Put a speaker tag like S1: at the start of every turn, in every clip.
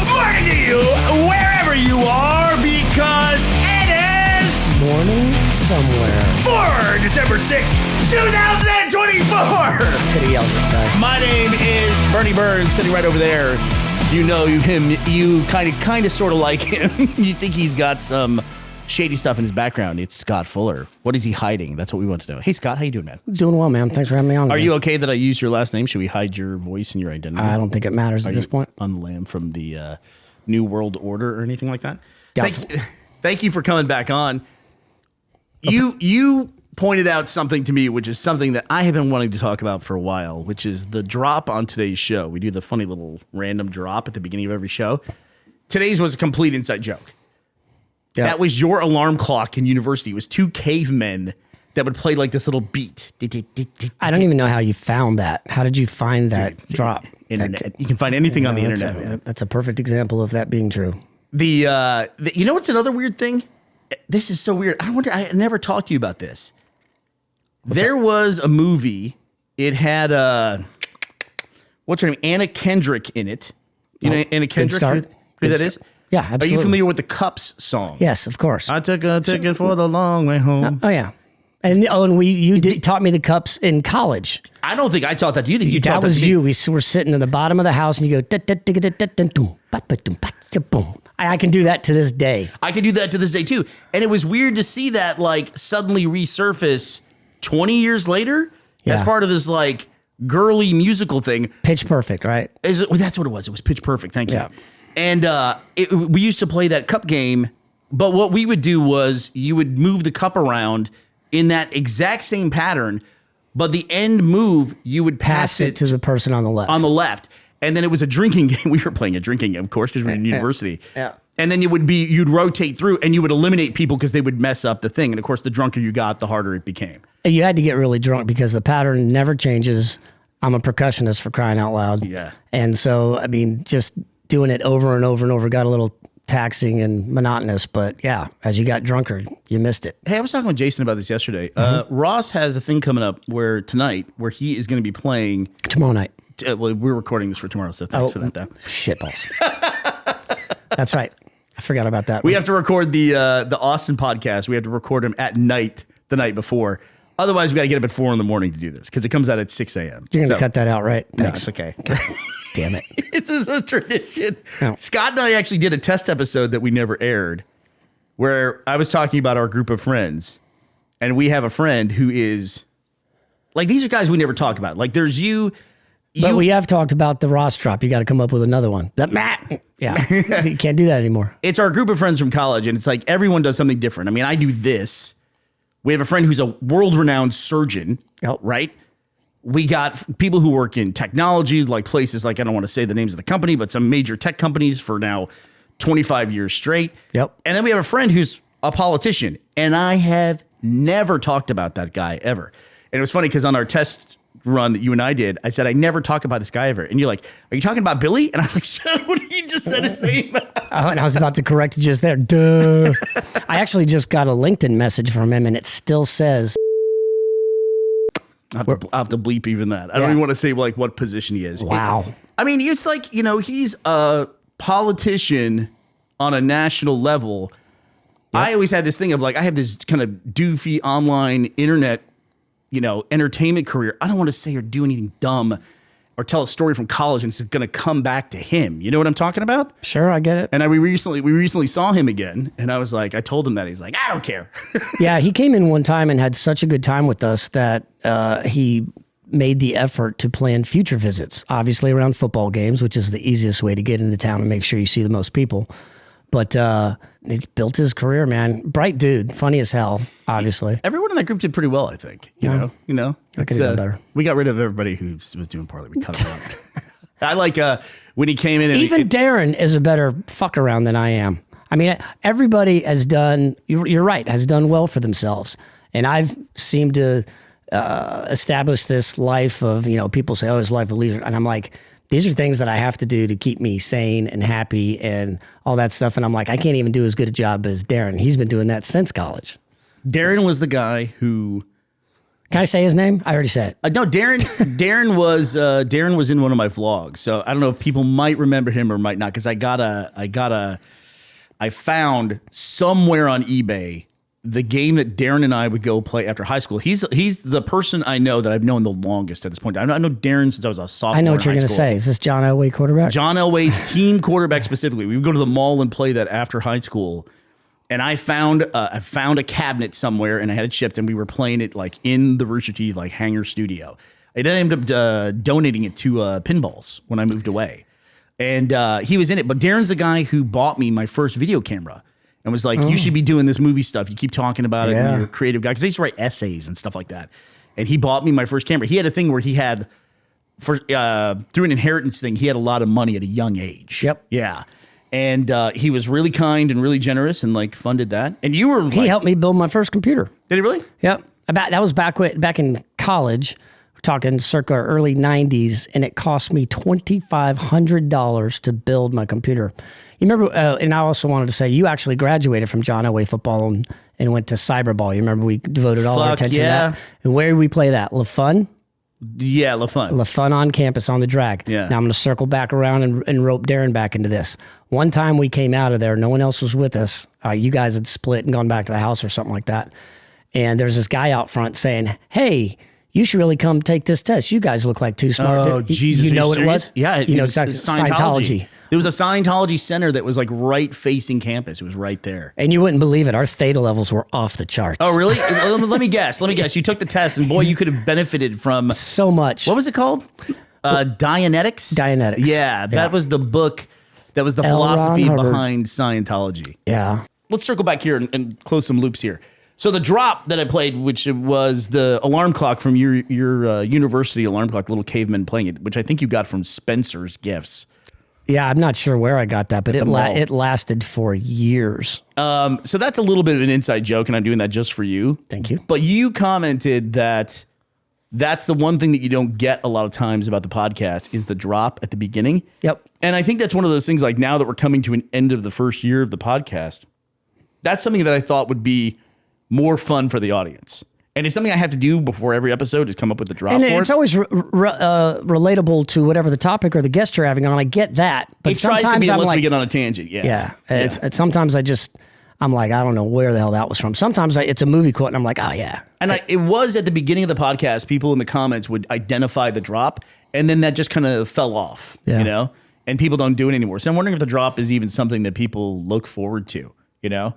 S1: morning to you, wherever you are, because it is
S2: morning somewhere.
S1: For December 6th, 2024.
S2: Could have yelled inside.
S1: My name is Bernie Burns, sitting right over there. You know him. You kind of, sort of like him. You think he's got some shady stuff in his background. It's Scott Fuller. What is he hiding? That's what we want to know. Hey, Scott, how you doing, man?
S2: Doing well, man. Thanks for having me on.
S1: Are you okay that I used your last name? Should we hide your voice and your identity?
S2: I don't think it matters at this point.
S1: On the lam from the New World Order or anything like that?
S2: Doubtful.
S1: Thank you for coming back on. You pointed out something to me, which is something that I have been wanting to talk about for a while, which is the drop on today's show. We do the funny little random drop at the beginning of every show. Today's was a complete inside joke. Yeah. That was your alarm clock in university. It was two cavemen that would play like this little beat.
S2: I don't even know how you found that. How did you find that drop?
S1: Internet. You can find anything on the internet.
S2: That's a perfect example of that being true.
S1: You know what's another weird thing? This is so weird. I never talked to you about this. There was a movie. It had what's her name? Anna Kendrick in it. You know Anna Kendrick? Who that is?
S2: Yeah, absolutely.
S1: Are you familiar with the Cups song?
S2: Yes, of course.
S1: I took a ticket for the long way home.
S2: Oh yeah, and you taught me the Cups in college.
S1: I don't think I taught that to you. You taught
S2: that was
S1: to me.
S2: You. We were sitting in the bottom of the house, and you go. I can do that to this day.
S1: I can do that to this day too, and it was weird to see that like suddenly resurface 20 years later as part of this like girly musical thing.
S2: Pitch Perfect, right?
S1: That's what it was. It was Pitch Perfect. Thank you. And we used to play that cup game, but what we would do was you would move the cup around in that exact same pattern, but the end move, you would pass it
S2: to the person on the left.
S1: On the left. And then it was a drinking game. We were playing a drinking game, of course, because we were in university.
S2: Yeah.
S1: And then you'd rotate through and you would eliminate people because they would mess up the thing. And of course, the drunker you got, the harder it became.
S2: You had to get really drunk because the pattern never changes. I'm a percussionist, for crying out loud.
S1: Yeah.
S2: And so, I mean, just doing it over and over and over got a little taxing and monotonous, but yeah, as you got drunker, you missed it.
S1: Hey, I was talking with Jason about this yesterday. Ross has a thing coming up tonight where he is going to be playing
S2: tomorrow night.
S1: Well, we're recording this for tomorrow, so thanks for that. Though.
S2: Shitballs. That's right. I forgot about that.
S1: We have to record the Austin podcast. We have to record them at night, the night before. Otherwise, we got to get up at 4 a.m. to do this because it comes out at 6 a.m.
S2: You're going to cut that out, right?
S1: Thanks. No, it's okay.
S2: Damn it.
S1: This is a tradition.
S2: No.
S1: Scott and I actually did a test episode that we never aired where I was talking about our group of friends, and we have a friend who is like, these are guys we never talk about. Like, there's you.
S2: But we have talked about the Ross drop. You got to come up with another one. That Matt. Yeah. You can't do that anymore.
S1: It's our group of friends from college, and it's like everyone does something different. I mean, I do this. We have a friend who's a world-renowned surgeon, right? We got people who work in technology, like places like, I don't want to say the names of the company, but some major tech companies for now 25 years straight.
S2: Yep.
S1: And then we have a friend who's a politician, and I have never talked about that guy ever. And it was funny because on our test run that you and I did, I said, I never talk about this guy ever. And you're like, are you talking about Billy? And I was like, son, what did you just said his name?
S2: And I was about to correct you just there. Duh. I actually just got a LinkedIn message from him and it still says.
S1: I'll have to bleep even that. I don't even want to say like what position he is.
S2: Wow.
S1: I mean, it's like, he's a politician on a national level. Yep. I always had this thing of like, I have this kind of doofy online internet entertainment career. I don't want to say or do anything dumb or tell a story from college and it's going to come back to him. You know what I'm talking about?
S2: Sure, I get it.
S1: And we recently saw him again, and I was like, I told him that. He's like, I don't care.
S2: Yeah, he came in one time and had such a good time with us that he made the effort to plan future visits, obviously around football games, which is the easiest way to get into town and make sure you see the most people. But he built his career, man. Bright dude, funny as hell, obviously.
S1: Everyone in that group did pretty well, I think. You know.
S2: I could have done better.
S1: We got rid of everybody who was doing poorly. We cut him out. I like when he came in. And
S2: even Darren is a better fuck around than I am. I mean, everybody has done. You're right. Has done well for themselves, and I've seemed to establish this life of people say, "Oh, his life of leisure," and I'm like. These are things that I have to do to keep me sane and happy and all that stuff. And I'm like, I can't even do as good a job as Darren. He's been doing that since college.
S1: Darren was the guy who
S2: Can I say his name? I already said it.
S1: No, Darren was in one of my vlogs. So I don't know if people might remember him or might not, because I found somewhere on eBay the game that Darren and I would go play after high school. He's the person I know that I've known the longest at this point. I know Darren since I was a sophomore.
S2: I know what
S1: in
S2: you're
S1: high
S2: going to
S1: school.
S2: say. Is this John Elway quarterback?
S1: John Elway's team quarterback specifically. We would go to the mall and play that after high school. And I found a cabinet somewhere, and I had it shipped, and we were playing it like in the Rooster Teeth like hangar studio. I then ended up donating it to Pinballs when I moved away, and he was in it. But Darren's the guy who bought me my first video camera and was like, "You should be doing this movie stuff. You keep talking about it. And you're a creative guy." Because I used to write essays and stuff like that. And he bought me my first camera. He had a thing where he had through an inheritance thing, he had a lot of money at a young age.
S2: Yep.
S1: Yeah. And he was really kind and really generous and like funded that. And you were
S2: He helped me build my first computer.
S1: Did he really?
S2: Yep. That was back in college. We're talking circa early 90s, and it cost me $2,500 to build my computer. You remember, and I also wanted to say, you actually graduated from John Elway football and went to cyberball. You remember we devoted all our attention to that? And where did we play that? LaFun?
S1: Yeah, LaFun.
S2: LaFun on campus on the drag.
S1: Yeah.
S2: Now I'm going to circle back around and rope Darren back into this. One time we came out of there, no one else was with us. You guys had split and gone back to the house or something like that. And there's this guy out front saying, "Hey, you should really come take this test. You guys look like two smart."
S1: Oh, Jesus.
S2: You know what it
S1: serious?
S2: was?
S1: Yeah.
S2: You know exactly. Scientology.
S1: There was a Scientology center that was like right facing campus. It was right there.
S2: And you wouldn't believe it. Our theta levels were off the charts.
S1: Oh, really? Let me guess. You took the test, and boy, you could have benefited from
S2: So much.
S1: what was it called? Dianetics?
S2: Dianetics.
S1: Yeah, that was the book. That was the
S2: L. Ron
S1: philosophy
S2: Hubbard.
S1: behind Scientology.
S2: Yeah.
S1: Let's circle back here and close some loops here. So the drop that I played, which was the alarm clock from your university alarm clock, the little caveman playing it, which I think you got from Spencer's Gifts.
S2: Yeah, I'm not sure where I got that, but it
S1: mall.
S2: lasted for years.
S1: So that's a little bit of an inside joke, and I'm doing that just for you.
S2: Thank you.
S1: But you commented that that's the one thing that you don't get a lot of times about the podcast is the drop at the beginning.
S2: Yep.
S1: And I think that's one of those things, like now that we're coming to an end of the first year of the podcast, that's something that I thought would be more fun for the audience. And it's something I have to do before every episode is come up with the drop
S2: And
S1: for
S2: it's
S1: it.
S2: always relatable to whatever the topic or the guest you're having on. I get that. But
S1: It tries to
S2: sometimes
S1: be
S2: I'm
S1: unless
S2: like,
S1: we get on a tangent.
S2: yeah. It's sometimes I'm like, I don't know where the hell that was from. Sometimes it's a movie quote and I'm like, oh yeah.
S1: And it was at the beginning of the podcast, people in the comments would identify the drop, and then that just kind of fell off, you know? And people don't do it anymore. So I'm wondering if the drop is even something that people look forward to, you know?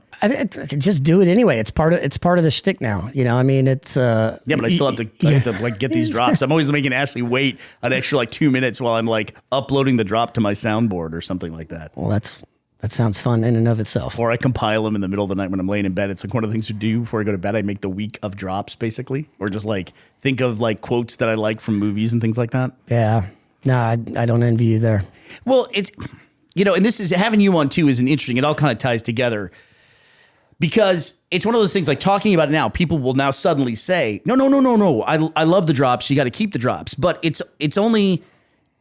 S2: Just do it anyway. It's part of the shtick now. You know, I mean, it's
S1: yeah, but I still have to like get these drops. I'm always making Ashley wait an extra like 2 minutes while I'm like uploading the drop to my soundboard or something like that.
S2: Well, that sounds fun in and of itself.
S1: Or I compile them in the middle of the night when I'm laying in bed. It's like one of the things to do before I go to bed. I make the week of drops basically, or just like think of like quotes that I like from movies and things like that.
S2: Yeah. No, I don't envy you there.
S1: Well, it's, you know, and this is having you on too is an interesting, it all kind of ties together because it's one of those things like talking about it now, people will now suddenly say, no. I love the drops. You got to keep the drops, but it's only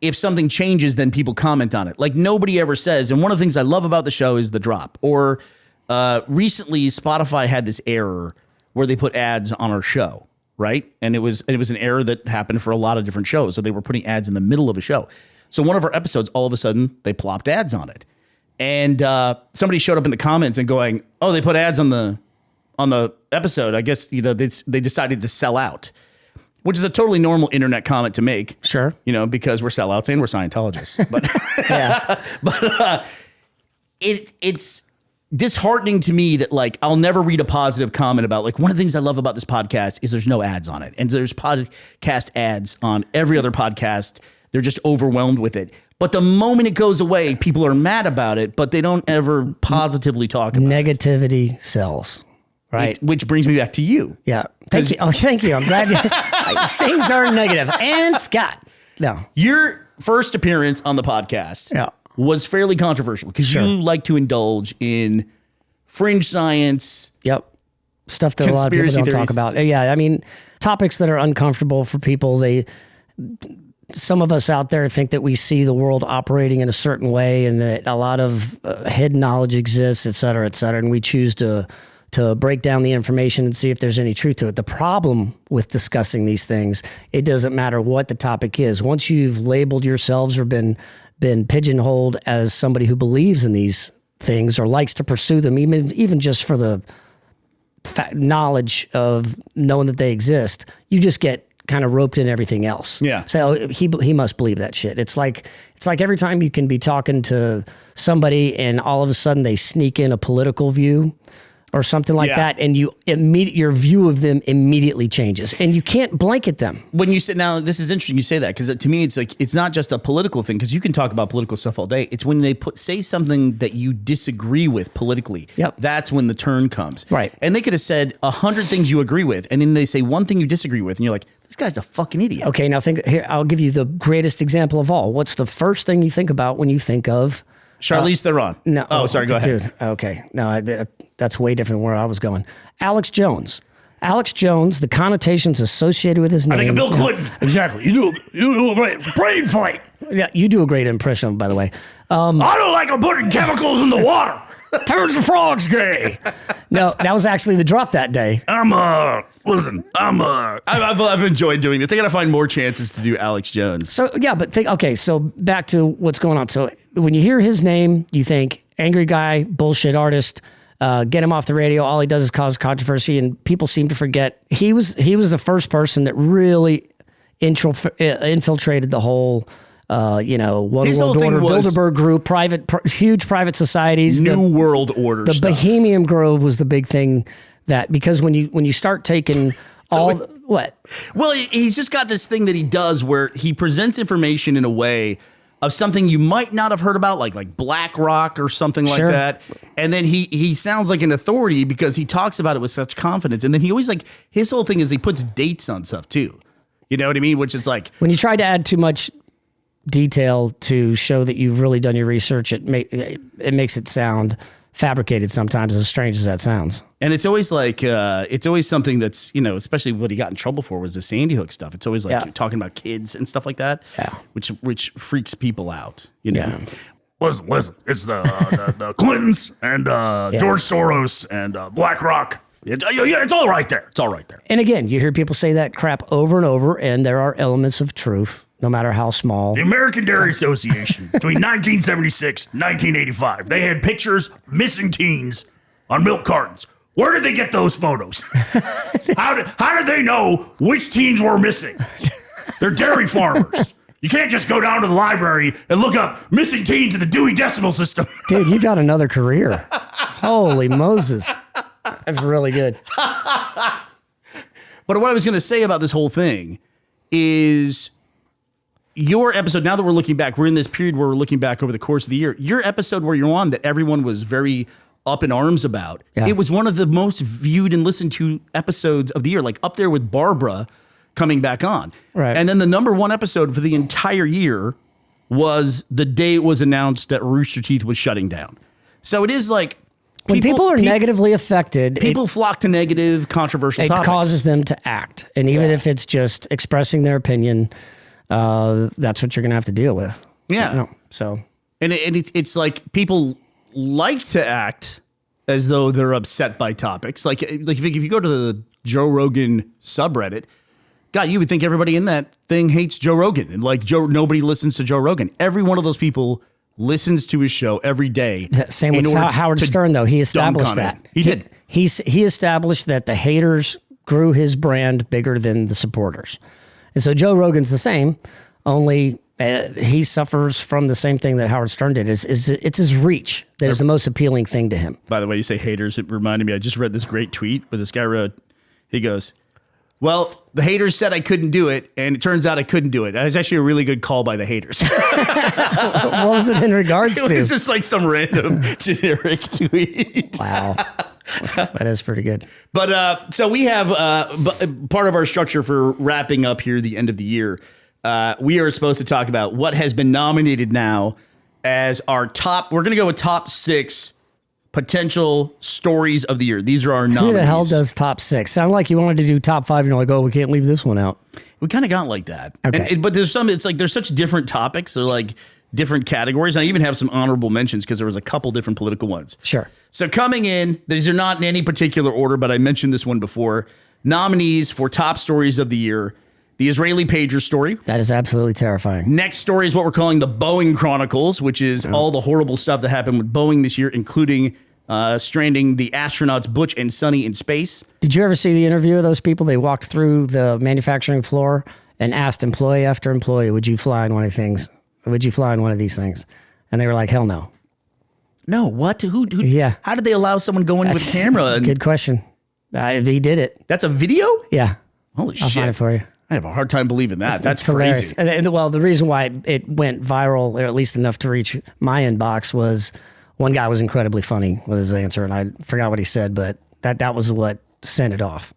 S1: if something changes, then people comment on it. Like nobody ever says. And one of the things I love about the show is the drop. Or recently Spotify had this error where they put ads on our show. Right. And it was an error that happened for a lot of different shows. So they were putting ads in the middle of a show. So one of our episodes, all of a sudden, they plopped ads on it. And somebody showed up in the comments and going, "Oh, they put ads on the episode. I guess, you know, they decided to sell out," which is a totally normal internet comment to make.
S2: Sure.
S1: You know, because we're sellouts and we're Scientologists. But
S2: Yeah.
S1: but it's disheartening to me that like I'll never read a positive comment about like one of the things I love about this podcast is there's no ads on it. And there's podcast ads on every other podcast. They're just overwhelmed with it. But the moment it goes away, people are mad about it, but they don't ever positively talk about
S2: Negativity sells. Right.
S1: Which brings me back to you.
S2: Yeah. Thank you. Oh, thank you. I'm glad things are negative. And Scott. No.
S1: Your first appearance on the podcast was fairly controversial because you like to indulge in fringe science.
S2: Yep. Stuff that a lot of people don't talk about. Yeah. I mean, topics that are uncomfortable for people. Some of us out there think that we see the world operating in a certain way and that a lot of hidden knowledge exists, et cetera, and we choose to to break down the information and see if there's any truth to it. The problem with discussing these things, it doesn't matter what the topic is. Once you've labeled yourselves or been pigeonholed as somebody who believes in these things or likes to pursue them, even just for the knowledge of knowing that they exist, you just get kind of roped in everything else.
S1: Yeah.
S2: So he must believe that shit. It's like every time you can be talking to somebody and all of a sudden they sneak in a political view or something like that, and your view of them immediately changes, and you can't blanket them.
S1: When you say, now this is interesting you say that, because to me it's like, it's not just a political thing, because you can talk about political stuff all day. It's when they say something that you disagree with politically.
S2: Yep.
S1: That's when the turn comes.
S2: Right.
S1: And they could have said 100 things you agree with, and then they say one thing you disagree with, and you're like, this guy's a fucking idiot.
S2: Okay, now think here. I'll give you the greatest example of all. What's the first thing you think about when you think of
S1: Charlize Theron?
S2: No.
S1: Oh, sorry. Go ahead.
S2: Dude, okay. No, that's way different where I was going. Alex Jones. Alex Jones, the connotations associated with his name.
S1: I think of Bill Clinton.
S2: Exactly. You do a great brain fight. Yeah, you do a great impression, by the way.
S1: I don't like them putting chemicals in the water.
S2: Turns the frogs gay. No, that was actually the drop that day.
S1: I've enjoyed doing this. I got to find more chances to do Alex Jones.
S2: So, yeah, but so back to what's going on. So when you hear his name, you think angry guy, bullshit artist, get him off the radio. All he does is cause controversy, and people seem to forget he was the first person that really infiltrated the whole One
S1: His
S2: World
S1: whole thing
S2: Order,
S1: was
S2: Bilderberg Group, huge private societies.
S1: New World Order
S2: The
S1: stuff.
S2: Bohemian Grove was the big thing because when you start taking what?
S1: Well, he's just got this thing that he does where he presents information in a way of something you might not have heard about, like BlackRock or something like that. And then he sounds like an authority because he talks about it with such confidence. And then he always his whole thing is he puts dates on stuff too. You know what I mean? Which is like,
S2: when you try to add too much detail to show that you've really done your research, it makes it sound fabricated sometimes, as strange as that sounds.
S1: And it's always it's always something that's, especially what he got in trouble for was the Sandy Hook stuff. It's always talking about kids and stuff like that, which freaks people out,
S2: Yeah.
S3: Listen, it's the Clintons and George Soros and BlackRock. It's all right there. It's all right there.
S2: And again, you hear people say that crap over and over, and there are elements of truth, no matter how small.
S3: The American Dairy Association, between 1976 and 1985, they had pictures of missing teens on milk cartons. Where did they get those photos? How did they know which teens were missing? They're dairy farmers. You can't just go down to the library and look up missing teens in the Dewey Decimal System.
S2: Dude, you've got another career. Holy Moses. That's really good.
S1: But what I was going to say about this whole thing is your episode, now that we're looking back, we're in this period where we're looking back over the course of the year. Your episode where you're on that everyone was very up in arms about, it was one of the most viewed and listened to episodes of the year, like up there with Barbara coming back on.
S2: Right.
S1: And then the number one episode for the entire year was the day it was announced that Rooster Teeth was shutting down. So it is like,
S2: when people are negatively affected,
S1: people flock to negative, controversial topics.
S2: It causes them to act. And even if it's just expressing their opinion, that's what you're going to have to deal with.
S1: Yeah.
S2: So,
S1: and it's like people like to act as though they're upset by topics. Like if you go to the Joe Rogan subreddit, God, you would think everybody in that thing hates Joe Rogan. And nobody listens to Joe Rogan. Every one of those people listens to his show every day.
S2: Same with Howard Stern, though. He established that.
S1: He did.
S2: He established that the haters grew his brand bigger than the supporters. And so Joe Rogan's the same, only he suffers from the same thing that Howard Stern did. It's his reach that is the most appealing thing to him.
S1: By the way, you say haters. It reminded me, I just read this great tweet where this guy wrote, he goes, well, the haters said I couldn't do it, and it turns out I couldn't do it. That was actually a really good call by the haters.
S2: What was it in regards to?
S1: It's just like some random generic tweet.
S2: Wow. That is pretty good.
S1: But so we have part of our structure for wrapping up here the end of the year. We are supposed to talk about what has been nominated now as our top. We're going to go with top 6 potential stories of the year. These are our nominees.
S2: Who the hell does top 6? Sound like you wanted to do top 5 and you're like, oh, we can't leave this one out.
S1: We kind of got like that.
S2: Okay.
S1: But there's some, it's like there's such different topics. They're like different categories. I even have some honorable mentions because there was a couple different political ones.
S2: Sure.
S1: So coming in, these are not in any particular order, but I mentioned this one before. Nominees for top stories of the year. The Israeli pager story.
S2: That is absolutely terrifying.
S1: Next story is what we're calling the Boeing Chronicles, which is all the horrible stuff that happened with Boeing this year, including stranding the astronauts Butch and Sonny in space.
S2: Did you ever see the interview of those people? They walked through the manufacturing floor and asked employee after employee, would you fly in one of these things? Would you fly in one of these things? And they were like, hell no.
S1: No, what? Who
S2: Yeah.
S1: How did they allow someone go in with a camera?
S2: Good question. He did it.
S1: That's a video?
S2: Yeah.
S1: Holy
S2: I'll
S1: shit.
S2: find it for you.
S1: I have a hard time believing that. That's
S2: It's hilarious.
S1: crazy.
S2: And, well, the reason why it went viral, or at least enough to reach my inbox, was one guy was incredibly funny with his answer, and I forgot what he said, but that was what sent it off.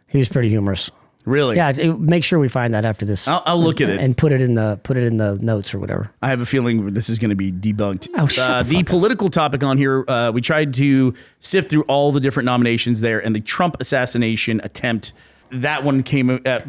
S2: He was pretty humorous.
S1: Really?
S2: Yeah, make sure we find that after this.
S1: I'll look at it
S2: and put it in the notes or whatever.
S1: I have a feeling this is going to be debunked.
S2: Oh, shut the fuck up.
S1: Political topic on here, we tried to sift through all the different nominations there, and the Trump assassination attempt, that one came head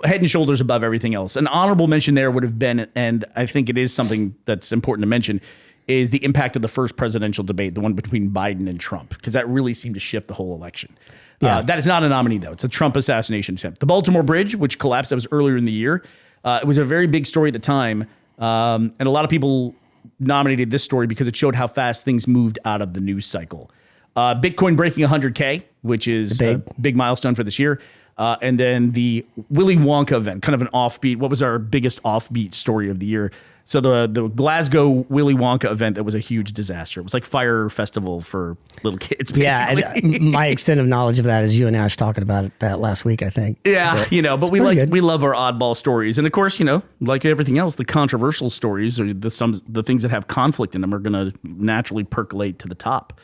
S1: and shoulders above everything else. An honorable mention there would have been, and I think it is something that's important to mention, is the impact of the first presidential debate, the one between Biden and Trump, because that really seemed to shift the whole election.
S2: Yeah.
S1: That is not a nominee, though. It's a Trump assassination attempt. The Baltimore Bridge, which collapsed, that was earlier in the year. It was a very big story at the time, and a lot of people nominated this story because it showed how fast things moved out of the news cycle. Bitcoin breaking 100K, which is a big milestone for this year. And then the Willy Wonka event, kind of an offbeat. What was our biggest offbeat story of the year? So the Glasgow Willy Wonka event, that was a huge disaster. It was like Fire Festival for little kids, basically.
S2: Yeah, and my extent of knowledge of that is you and Ash talking about it that last week, I think.
S1: Yeah, but we
S2: pretty good.
S1: we love our oddball stories, and of course, like everything else, the controversial stories or the things that have conflict in them are going to naturally percolate to the top.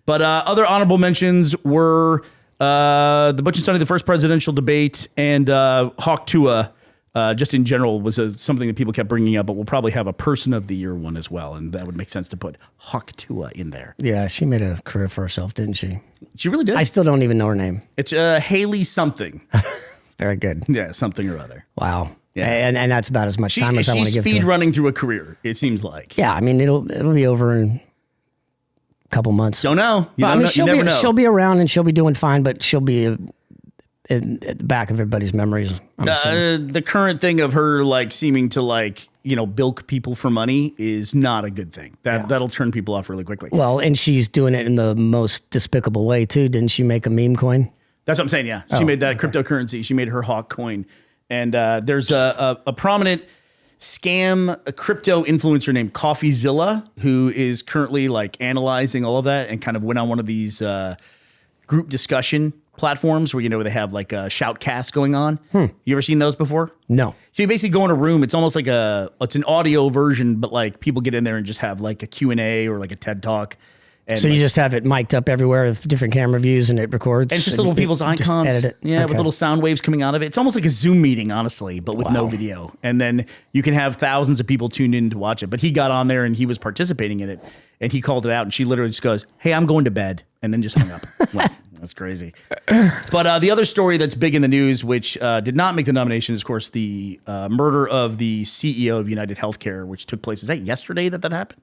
S1: But other honorable mentions were the Butch and Sonny, the first presidential debate, and Hawk Tuah. Just in general was something that people kept bringing up, but we'll probably have a person of the year one as well, and that would make sense to put Hawk Tuah in there.
S2: Yeah, she made a career for herself, didn't she?
S1: She really did.
S2: I still don't even know her name.
S1: It's Haley something.
S2: Very good.
S1: Yeah, something or other.
S2: Wow.
S1: Yeah.
S2: And that's about as much time as I want to give to her.
S1: She's speed running through a career, it seems like.
S2: Yeah, I mean, it'll be over in a couple months.
S1: Don't know. You
S2: never
S1: know.
S2: She'll be around and she'll be doing fine, but she'll be at the back of everybody's memories.
S1: The current thing of her seeming to bilk people for money is not a good thing. That'll turn people off really quickly.
S2: Well, and she's doing it in the most despicable way too. Didn't she make a meme coin?
S1: That's what I'm saying. Yeah, she made that cryptocurrency. She made her Hawk coin, and there's a prominent scam crypto influencer named CoffeeZilla who is currently analyzing all of that and kind of went on one of these group discussion platforms where they have a shoutcast going on. You ever seen those before?
S2: No.
S1: So you basically go in a room. It's almost like it's an audio version, but people get in there and just have a Q&A or a TED talk. And
S2: so you just have it mic'd up everywhere with different camera views and it records.
S1: And it's just little people's icons.
S2: Just edit it.
S1: Yeah, with little sound waves coming out of it. It's almost like a Zoom meeting, honestly, but with no video. And then you can have thousands of people tuned in to watch it. But he got on there and he was participating in it. And he called it out and she literally just goes, "Hey, I'm going to bed." And then just hung up. That's crazy. But the other story that's big in the news, which did not make the nomination, is, of course, the murder of the CEO of United Healthcare, which took place. Is that yesterday that happened?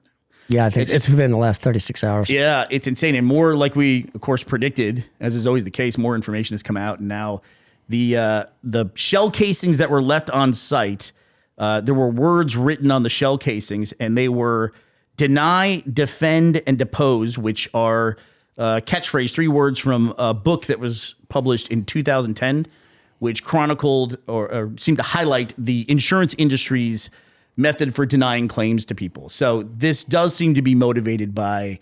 S2: Yeah, I think it's within the last 36 hours.
S1: Yeah, it's insane. And more like we, of course, predicted, as is always the case, more information has come out. And now the shell casings that were left on site, there were words written on the shell casings, and they were deny, defend, and depose, which are catchphrase, 3 words from a book that was published in 2010, which chronicled or seemed to highlight the insurance industry's method for denying claims to people. So this does seem to be motivated by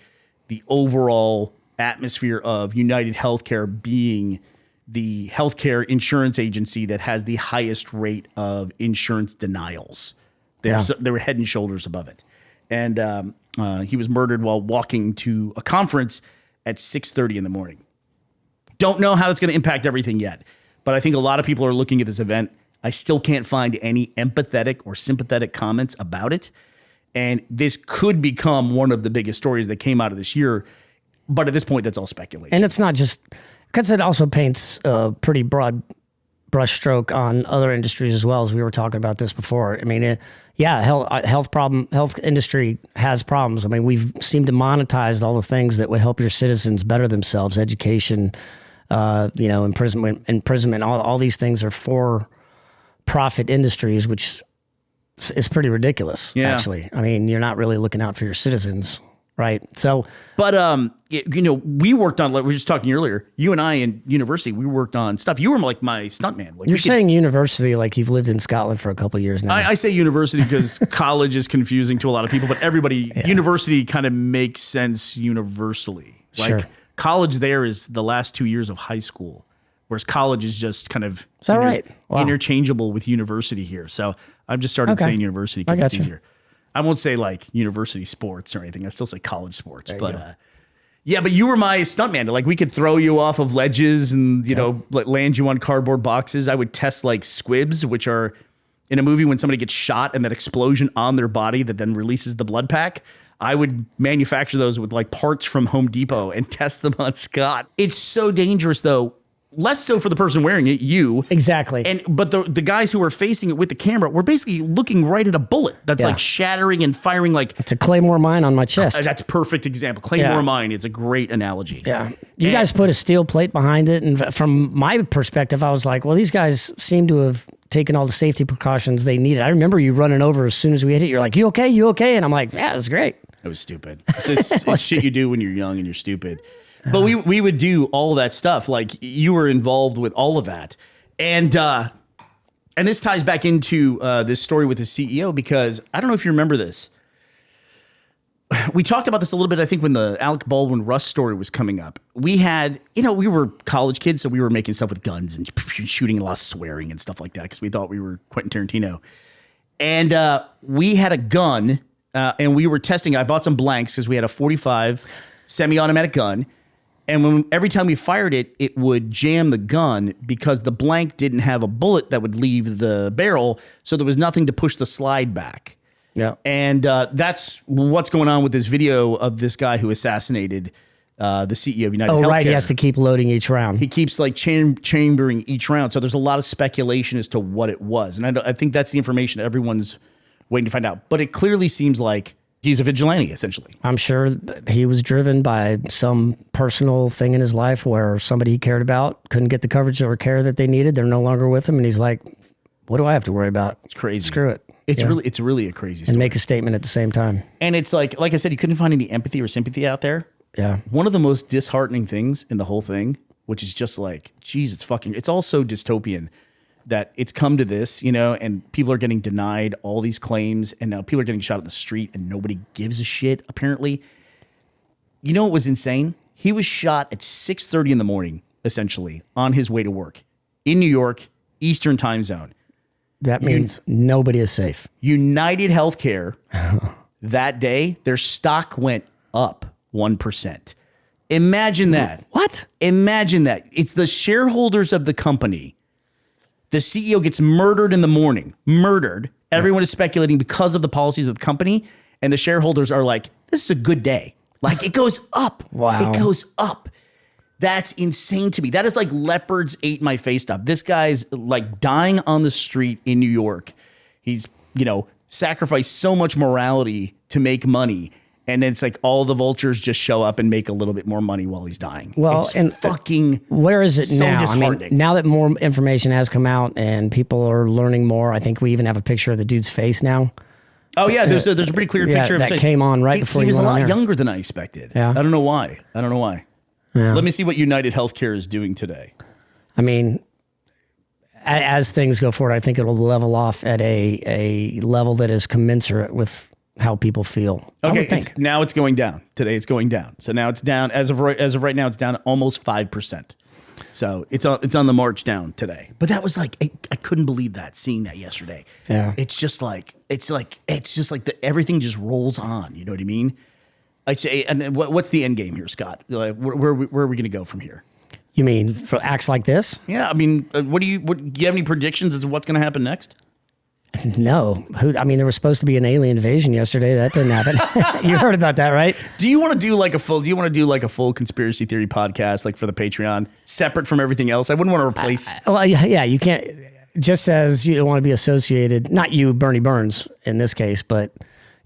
S1: the overall atmosphere of United Healthcare being the healthcare insurance agency that has the highest rate of insurance denials. They were head and shoulders above it. And he was murdered while walking to a conference at 6:30 in the morning. Don't know how that's going to impact everything yet, but I think a lot of people are looking at this event. I still can't find any empathetic or sympathetic comments about it. And this could become one of the biggest stories that came out of this year. But at this point, that's all speculation.
S2: And it's not just, because it also paints a pretty broad brushstroke on other industries as well, as we were talking about this before. I mean, health industry has problems. I mean, we've seemed to monetize all the things that would help your citizens better themselves, education, imprisonment, all these things are for profit industries, which is pretty ridiculous, actually. I mean, you're not really looking out for your citizens, right? So,
S1: but we worked on, like we were just talking earlier, you and I in university, we worked on stuff. You were like my stuntman. Like,
S2: you're saying university like you've lived in Scotland for a couple of years now.
S1: I say university because college is confusing to a lot of people, but everybody, university kind of makes sense universally. Like college there is the last 2 years of high school, whereas college is just kind of interchangeable with university here. So I've just started saying university because it's easier. I won't say like university sports or anything. I still say college sports. But but you were my stuntman. Like we could throw you off of ledges and, land you on cardboard boxes. I would test like squibs, which are in a movie when somebody gets shot and that explosion on their body that then releases the blood pack. I would manufacture those with like parts from Home Depot and test them on Scott. It's so dangerous though. Less so for the person wearing it, you.
S2: Exactly.
S1: But the guys who are facing it with the camera were basically looking right at a bullet that's like shattering and firing like...
S2: It's a Claymore mine on my chest.
S1: That's a perfect example. Claymore mine is a great analogy.
S2: Yeah. You guys put a steel plate behind it. And from my perspective, I was like, well, these guys seem to have taken all the safety precautions they needed. I remember you running over as soon as we hit it. You're like, you okay? You okay? And I'm like, yeah, that's great.
S1: It was stupid. It's shit you do when you're young and you're stupid. But we would do all that stuff. Like you were involved with all of that. And this ties back into this story with the CEO, because I don't know if you remember this. We talked about this a little bit, I think, when the Alec Baldwin Rust story was coming up. We had, we were college kids, so we were making stuff with guns and shooting, a lot of swearing and stuff like that because we thought we were Quentin Tarantino. And we had a gun and we were testing. I bought some blanks because we had a .45 semi-automatic gun. And every time we fired it, it would jam the gun because the blank didn't have a bullet that would leave the barrel. So there was nothing to push the slide back. Yeah. And that's what's going on with this video of this guy who assassinated the CEO of United Healthcare. Oh, right.
S2: He has to keep loading each round.
S1: He keeps like chambering each round. So there's a lot of speculation as to what it was. And I think that's the information everyone's waiting to find out. But it clearly seems like he's a vigilante, essentially.
S2: I'm sure he was driven by some personal thing in his life where somebody he cared about couldn't get the coverage or care that they needed. They're no longer with him. And he's like, what do I have to worry about?
S1: It's crazy.
S2: Screw it.
S1: It's really a crazy story.
S2: And make a statement at the same time.
S1: And it's like I said, you couldn't find any empathy or sympathy out there.
S2: Yeah.
S1: One of the most disheartening things in the whole thing, which is just like, geez, it's all so dystopian that it's come to this, and people are getting denied all these claims, and now people are getting shot at the street and nobody gives a shit, apparently. You know what was insane? He was shot at 6:30 in the morning, essentially, on his way to work in New York, Eastern time zone.
S2: That means nobody is safe.
S1: United Healthcare, that day, their stock went up 1%. Imagine that.
S2: What?
S1: Imagine that. It's the shareholders of the company. The CEO gets murdered in the morning. Murdered. Everyone is speculating because of the policies of the company. And the shareholders are like, this is a good day. Like, it goes up.
S2: Wow.
S1: It goes up. That's insane to me. That is like leopards ate my face stuff. This guy's like dying on the street in New York. He's, sacrificed so much morality to make money. And then it's like all the vultures just show up and make a little bit more money while he's dying.
S2: Well,
S1: it's
S2: and
S1: fucking
S2: where is it
S1: so
S2: now?
S1: disheartening.
S2: I mean, now that more information has come out and people are learning more, I think we even have a picture of the dude's face now.
S1: Oh yeah, there's a pretty clear picture
S2: that
S1: of him.
S2: Came on right before
S1: he was a
S2: went on
S1: lot
S2: there.
S1: younger than I expected.
S2: Yeah.
S1: I don't know why.
S2: Yeah.
S1: Let me see what United Healthcare is doing today.
S2: I mean, as things go forward, I think it'll level off at a level that is commensurate with how people feel.
S1: Okay, now it's going down. Today it's going down. So now it's down as of right now. It's down almost 5%. So it's on the march down today. But that was like I couldn't believe that, seeing that yesterday.
S2: Yeah,
S1: it's just like everything just rolls on. You know what I mean? I'd say, and what's the end game here, Scott? Like, where are we going to go from here?
S2: You mean for acts like this?
S1: Yeah, I mean, do you have any predictions as to what's going to happen next?
S2: No. There was supposed to be an alien invasion yesterday. That didn't happen. You heard about that, right?
S1: Do you want to do like a full conspiracy theory podcast, like for the Patreon, separate from everything else? I wouldn't want to replace.
S2: Well, yeah, you can't. Just as you don't want to be associated, not you, Bernie Burns, in this case, but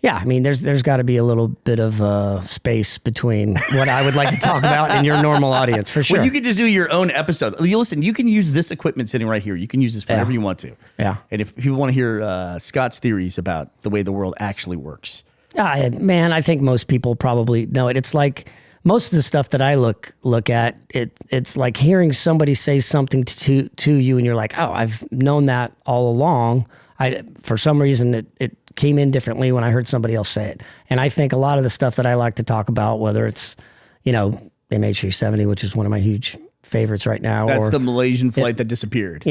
S2: yeah, there's got to be a little bit of space between what I would like to talk about and your normal audience, for sure.
S1: Well, you could just do your own episode. Listen, you can use this equipment sitting right here. You can use this whenever you want to.
S2: Yeah.
S1: And if you want to hear Scott's theories about the way the world actually works.
S2: I think most people probably know it. It's like most of the stuff that I look at, it's like hearing somebody say something to you and you're like, oh, I've known that all along. For some reason, it came in differently when I heard somebody else say it. And I think a lot of the stuff that I like to talk about, whether it's, MH370, which is one of my huge favorites right now.
S1: That's the Malaysian flight that disappeared.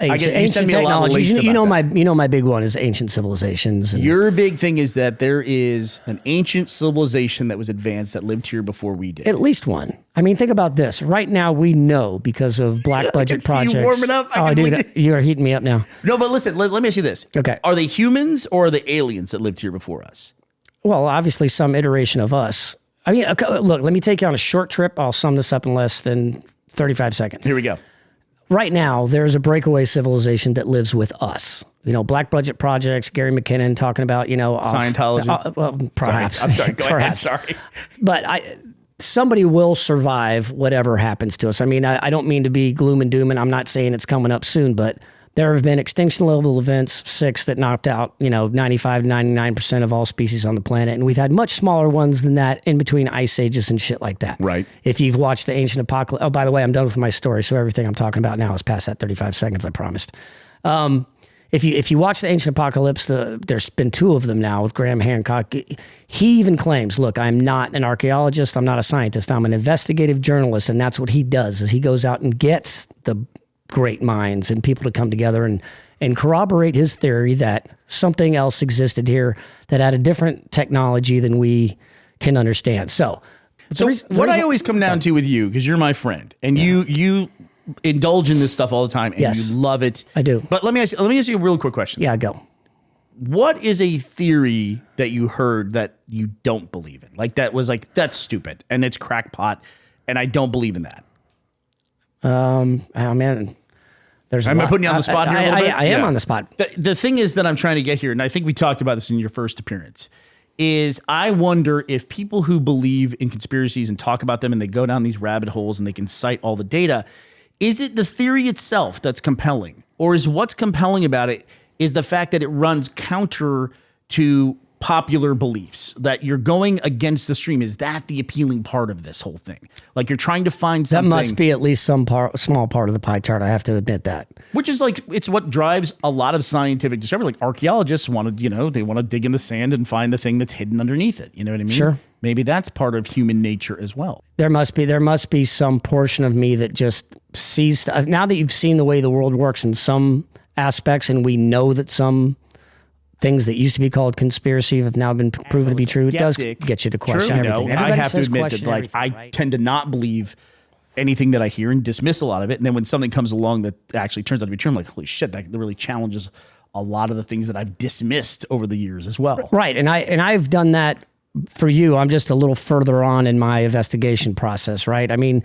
S2: Ancient technologies. My big one is ancient civilizations.
S1: Your big thing is that there is an ancient civilization that was advanced that lived here before we did.
S2: At least one. Think about this. Right now, we know because of black budget projects.
S1: You warming up.
S2: Dude, you are heating me up now.
S1: No, but listen. Let me ask you this.
S2: Okay.
S1: Are they humans or are they aliens that lived here before us?
S2: Well, obviously, some iteration of us. Look. Let me take you on a short trip. I'll sum this up in less than 35 seconds.
S1: Here we go.
S2: Right now, there's a breakaway civilization that lives with us. Black budget projects, Gary McKinnon talking about,
S1: Scientology.
S2: Well, perhaps.
S1: I'm sorry. Go ahead.
S2: Perhaps.
S1: Sorry.
S2: But somebody will survive whatever happens to us. I don't mean to be gloom and doom, and I'm not saying it's coming up soon, but there have been extinction level events, 6 that knocked out, 95, 99% of all species on the planet. And we've had much smaller ones than that in between ice ages and shit like that.
S1: Right.
S2: If you've watched the ancient apocalypse, oh, by the way, I'm done with my story. So everything I'm talking about now is past that 35 seconds, I promised. If you watch the ancient apocalypse, there's been 2 of them now with Graham Hancock. He even claims, look, I'm not an archaeologist. I'm not a scientist. I'm an investigative journalist. And that's what he does is he goes out and gets the great minds and people to come together and corroborate his theory that something else existed here that had a different technology than we can understand. So
S1: what I always come down to with you, because you're my friend, and you indulge in this stuff all the time, and you love it.
S2: I do.
S1: But let me ask you a real quick question.
S2: Yeah, go.
S1: What is a theory that you heard that you don't believe in? Like that was like, that's stupid and it's crackpot, and I don't believe in that.
S2: Oh man.
S1: Am I putting you on the spot here a little bit?
S2: I am on the spot.
S1: The thing is that I'm trying to get here, and I think we talked about this in your first appearance, is I wonder if people who believe in conspiracies and talk about them and they go down these rabbit holes and they can cite all the data, is it the theory itself that's compelling? Or is what's compelling about it is the fact that it runs counter to popular beliefs, that you're going against the stream? Is that the appealing part of this whole thing? Like you're trying to find something.
S2: That must be at least some small part of the pie chart. I have to admit that.
S1: Which is like, it's what drives a lot of scientific discovery. Like archaeologists want to, they want to dig in the sand and find the thing that's hidden underneath it. You know what I mean?
S2: Sure.
S1: Maybe that's part of human nature as well.
S2: There must be some portion of me that just sees, now that you've seen the way the world works in some aspects, and we know that some things that used to be called conspiracy have now been proven to be true. It does get you to question everything.
S1: I have to admit that, like, I tend to not believe anything that I hear and dismiss a lot of it. And then when something comes along that actually turns out to be true, I'm like, holy shit, that really challenges a lot of the things that I've dismissed over the years as well.
S2: Right. And I've done that for you. I'm just a little further on in my investigation process, right? I mean,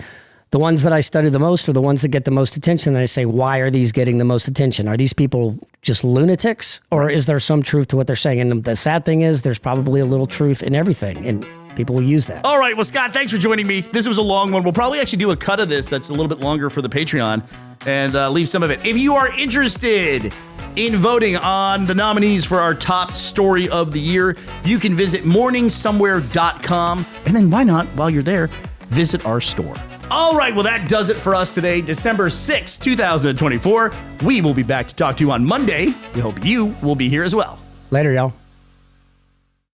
S2: the ones that I study the most are the ones that get the most attention. And I say, why are these getting the most attention? Are these people just lunatics, or is there some truth to what they're saying? And the sad thing is there's probably a little truth in everything, and people will use that.
S1: All right. Well, Scott, thanks for joining me. This was a long one. We'll probably actually do a cut of this that's a little bit longer for the Patreon and leave some of it. If you are interested in voting on the nominees for our top story of the year, you can visit morningsomewhere.com. And then why not, while you're there, visit our store. All right, well, that does it for us today, December 6, 2024. We will be back to talk to you on Monday. We hope you will be here as well.
S2: Later, y'all.